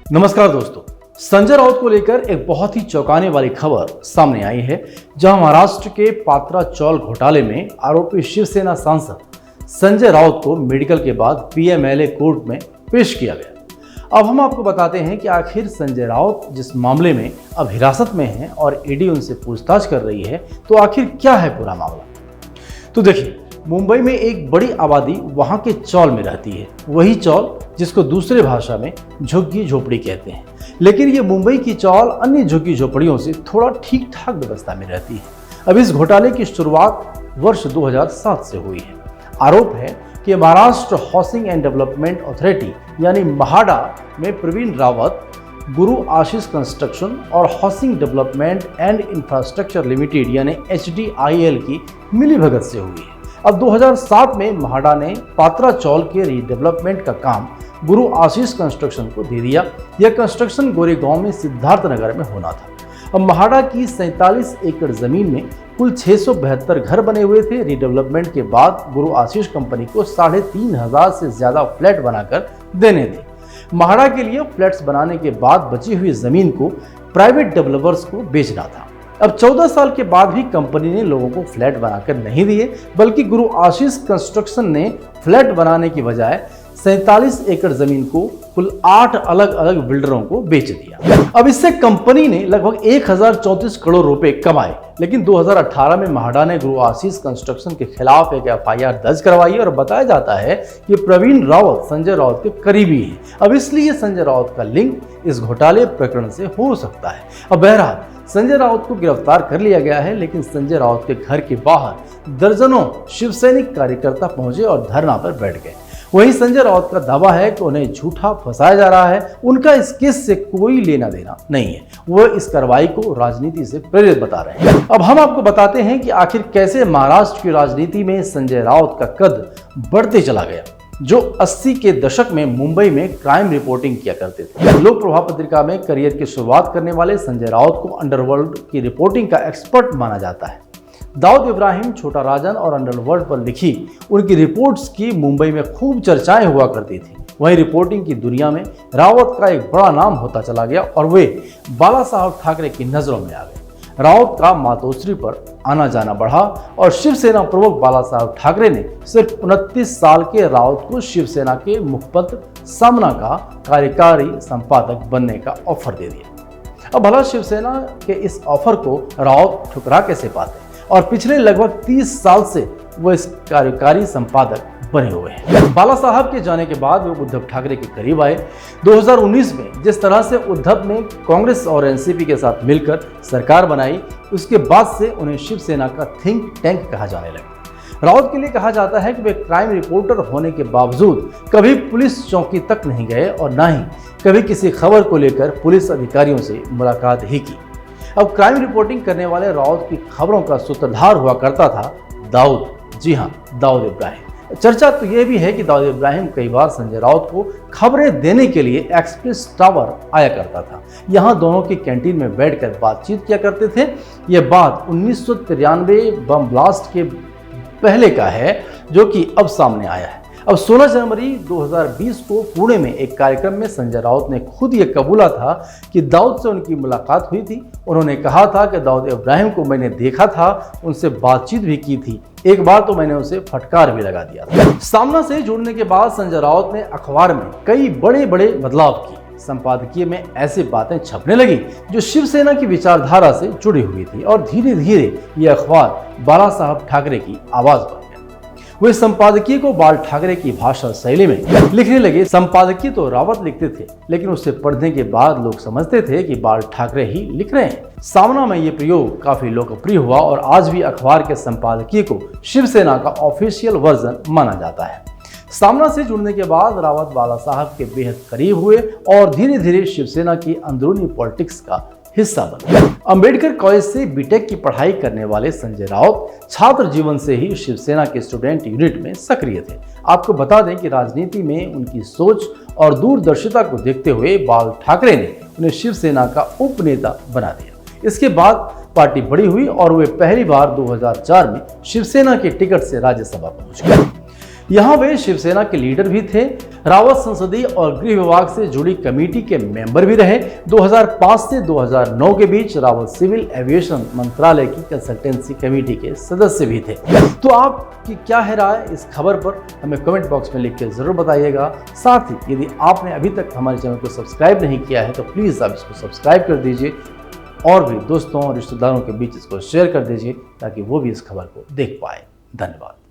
नमस्कार दोस्तों, संजय राउत को लेकर एक बहुत ही चौंकाने वाली खबर सामने आई है, जहां महाराष्ट्र के पात्रा चौल घोटाले में आरोपी शिवसेना सांसद संजय राउत को मेडिकल के बाद पीएमएलए कोर्ट में पेश किया गया। अब हम आपको बताते हैं कि आखिर संजय राउत जिस मामले में अब हिरासत में हैं और ईडी उनसे पूछताछ कर रही है, तो आखिर क्या है पूरा मामला। तो देखिए, मुंबई में एक बड़ी आबादी वहां के चौल में रहती है, वही चौल जिसको दूसरे भाषा में झुग्गी झोपड़ी कहते हैं। लेकिन ये मुंबई की चौल अन्य झुग्गी झोपड़ियों से थोड़ा ठीक ठाक व्यवस्था में रहती है। अब इस घोटाले की शुरुआत वर्ष 2007 से हुई है। आरोप है कि Maharashtra housing and development authority यानी महाडा में प्रवीण रावत, गुरु आशीष कंस्ट्रक्शन और housing development and infrastructure limited यानी HDIL की मिलीभगत से हुई है। अब 2007 में महाडा ने पात्रा चौल के रीडेवलपमेंट का काम गुरु आशीष कंस्ट्रक्शन को दे दिया। यह कंस्ट्रक्शन गोरेगांव में सिद्धार्थ नगर में होना था। अब महाडा की 47 एकड़ जमीन में कुल 672 घर बने हुए थे। रीडेवलपमेंट के बाद गुरु आशीष कंपनी को 3500 से ज्यादा फ्लैट बनाकर देने थे। महाडा के लिए फ्लैट्स बनाने के बाद बची हुई जमीन को प्राइवेट डेवलपर्स को बेचना था। अब 14 साल के बाद भी कंपनी ने लोगों को फ्लैट बनाकर नहीं दिए, बल्कि गुरु आशीष कंस्ट्रक्शन ने फ्लैट बनाने की बजाय 47 एकड़ जमीन को कुल 8 अलग अलग बिल्डरों को बेच दिया। अब इससे कंपनी ने लगभग 1034 करोड़ रुपए कमाए। लेकिन 2018 में महाडा ने गुरु आशीष कंस्ट्रक्शन के खिलाफ एक FIR दर्ज करवाई और बताया जाता है कि प्रवीण रावत संजय राउत के करीबी है। अब इसलिए संजय राउत का लिंक इस घोटाले प्रकरण से हो सकता है। अब बहरहाल संजय राउत को गिरफ्तार कर लिया गया है, लेकिन संजय राउत के घर के बाहर दर्जनों शिवसैनिक कार्यकर्ता पहुंचे और धरना पर बैठ गए। वहीं संजय राउत का दावा है कि उन्हें झूठा फंसाया जा रहा है। उनका इस केस से कोई लेना देना नहीं है। वो इस कार्रवाई को राजनीति से प्रेरित बता रहे हैं। अब हम आपको बताते हैं कि आखिर कैसे महाराष्ट्र की राजनीति में संजय राउत का कद बढ़ते चला गया। जो 80 के दशक में मुंबई में क्राइम रिपोर्टिंग किया करते थे। लोक प्रभाव पत्रिका में करियर की शुरुआत करने वाले संजय राउत को अंडरवर्ल्ड की रिपोर्टिंग का एक्सपर्ट माना जाता है। दाऊद इब्राहिम, छोटा राजन और अंडरवर्ल्ड पर लिखी उनकी रिपोर्ट्स की मुंबई में खूब चर्चाएं हुआ करती थी। वहीं रिपोर्टिंग की दुनिया में रावत का एक बड़ा नाम होता चला गया और वे बाला साहब ठाकरे की नजरों में आ गए। राउत का मातोश्री पर आना जाना बढ़ा और शिवसेना प्रमुख बाला साहब ठाकरे ने सिर्फ 29 साल के राउत को शिवसेना के मुखपत्र सामना का कार्यकारी संपादक बनने का ऑफर दे दिया। अब भला शिवसेना के इस ऑफर को राउत ठुकरा कैसे पाते और पिछले लगभग 30 साल से वो इस कार्यकारी संपादक बने हुए हैं। बाला साहब के जाने के बाद वो उद्धव ठाकरे के करीब आए। 2019 में जिस तरह से उद्धव ने कांग्रेस और एनसीपी के साथ मिलकर सरकार बनाई, उसके बाद से उन्हें शिवसेना का थिंक टैंक कहा जाने लगा। राउत के लिए कहा जाता है कि वे क्राइम रिपोर्टर होने के बावजूद कभी पुलिस चौकी तक नहीं गए और न ही कभी किसी खबर को लेकर पुलिस अधिकारियों से मुलाकात ही की। अब क्राइम रिपोर्टिंग करने वाले राउत की खबरों का सूत्रधार हुआ करता था दाऊद, जी हाँ, दाऊद इब्राहिम। चर्चा तो यह भी है कि दाऊद इब्राहिम कई बार संजय राउत को खबरें देने के लिए एक्सप्रेस टावर आया करता था। यहाँ दोनों की कैंटीन में बैठकर बातचीत किया करते थे। यह बात 1993 बम ब्लास्ट के पहले का है, जो कि अब सामने आया है। अब 16 जनवरी 2020 को पुणे में एक कार्यक्रम में संजय राउत ने खुद ये कबूला था कि दाऊद से उनकी मुलाकात हुई थी। उन्होंने कहा था कि दाऊद इब्राहिम को मैंने देखा था, उनसे बातचीत भी की थी, एक बार तो मैंने उसे फटकार भी लगा दिया था। सामना से जुड़ने के बाद संजय राउत ने अखबार में कई बड़े बड़े बदलाव किए। संपादकीय में ऐसी बातें छपने लगी जो शिवसेना की विचारधारा से जुड़ी हुई थी और धीरे धीरे यह अखबार बाला साहब ठाकरे की आवाज बन गया। वे संपादकीय को बाल ठाकरे की भाषा शैली में लिखने लगे। संपादकीय तो रावत लिखते थे, लेकिन उसे पढ़ने के बाद लोग समझते थे कि बाल ठाकरे ही लिख रहे हैं। सामना में ये प्रयोग काफी लोकप्रिय हुआ और आज भी अखबार के संपादकीय को शिवसेना का ऑफिशियल वर्जन माना जाता है। सामना से जुड़ने के बाद रावत बाला साहब के बेहद करीब हुए और धीरे धीरे शिवसेना की अंदरूनी पॉलिटिक्स का हिस्सा बने। अंबेडकर कॉलेज से बीटेक की पढ़ाई करने वाले संजय राउत छात्र जीवन से ही शिवसेना के स्टूडेंट यूनिट में सक्रिय थे। आपको बता दें कि राजनीति में उनकी सोच और दूरदर्शिता को देखते हुए बाल ठाकरे ने उन्हें शिवसेना का उपनेता बना दिया। इसके बाद पार्टी बड़ी हुई और वे पहली बार 2004 में शिवसेना के टिकट से राज्यसभा पहुंच गए। यहाँ वे शिवसेना के लीडर भी थे। रावत संसदीय और गृह विभाग से जुड़ी कमेटी के मेंबर भी रहे। 2005 से 2009 के बीच रावत सिविल एविएशन मंत्रालय की कंसल्टेंसी कमेटी के सदस्य भी थे। तो आपकी क्या है राय इस खबर पर, हमें कमेंट बॉक्स में लिख के जरूर बताइएगा। साथ ही यदि आपने अभी तक हमारे चैनल को सब्सक्राइब नहीं किया है तो प्लीज़ आप इसको सब्सक्राइब कर दीजिए और भी दोस्तों और रिश्तेदारों के बीच इसको शेयर कर दीजिए ताकि वो भी इस खबर को देख पाए। धन्यवाद।